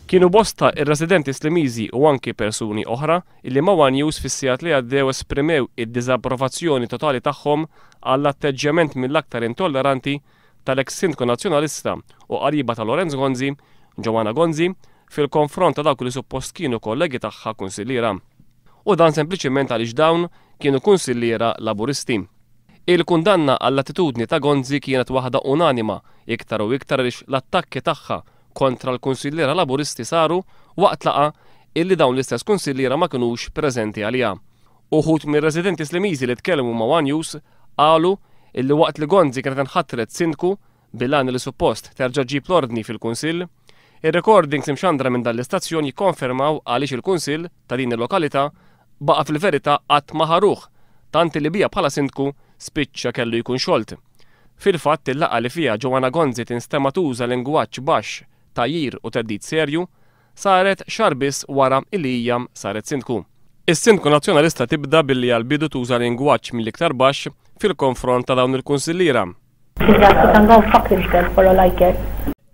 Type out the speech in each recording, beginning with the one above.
Kienu bosta ir-residenti Slimiżi u anki persuni oħra illi ma' One News fis-sigħat li għaddew esprimew id-diżapprovazzjoni totali tagħhom għall-atteġġament mill-aktar intolleranti tal-eks Sindku Nazzjonalista u qariba ta' Lorenz Gonzi, Joanna Gonzi, fil-konfront ta' dawk li suppost kienu kollegi tagħha kunsilliera. U dan sempliċement għaliex dawn kienu kunsilliera laburisti. Il-kundanna għall-attitudni ta' Gonzi kienet waħda unanima iktar u iktar għaliex l-attakki tagħha kontra l-kunsilliera laburisti saru waqt laqa illi dawn l-istess kunsilliera ma kinux preżenti għaliha. Uħud mir-residenti Slimiżi li tkellmu ma' One News qalu illi waqt li Gonzi kienet inħattret sindku bil-għan li suppost terġa' ġib l-ordni fil-kunsill, ir-recordings imxandra minn dan l-istazzjon jikkonfermaw għaliex il-kunsill ta' din il-lokalità baqa' fil-verità qatt ma ħaruh, tant li bija bħala sindku spiċċa kellu jkun xolt. Fil-fatt il-laqgħa li fiha Joanna Gonzi tinstema' tuża lingwaġġ baxx, tajjir u teddid serju saret xahar biss wara illi hija saret sindku. Is-Sindku Nazzjonalista tibda billi għal-bidu tuża lingwaġġ mill-iktar baxx fil-konfront ta' dawn il-kunsilliera.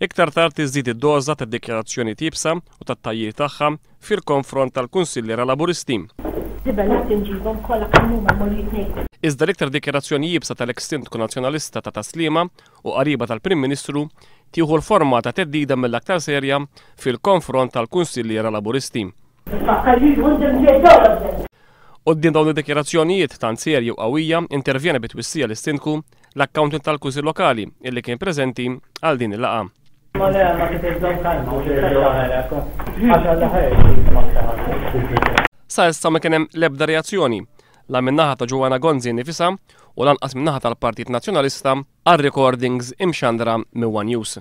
Iktar tard iżdied id-doża tad-dikjarazzjoni tibsa u tat-tajjir tagħha fil-konfront tal-kunsilliera laburisti. Iżda l-iktar dikjarazzjoni jibsa tal-eks Sindku Nazzjonalista ta' Taslima u qariba tal-Prim Ministru tieħu l-forma ta' teddida mill-aktar serja fil-konfront tal-kunsilliera laburisti. Quddiem dawn id-dikjarazzjonijiet tant serji u qawwija intervjena bit-twissija lis-sindku l-accountant tal-kunsill lokali illi kien preżenti għal din il-laqgħa. Sa issa ma kien hemm l-ebda reazzjoni la min-naħa ta' Joanna Gonzi nifisha u lanqas min-naħa tal-Partit Nazzjonalista għal recordings imxandra minn One News.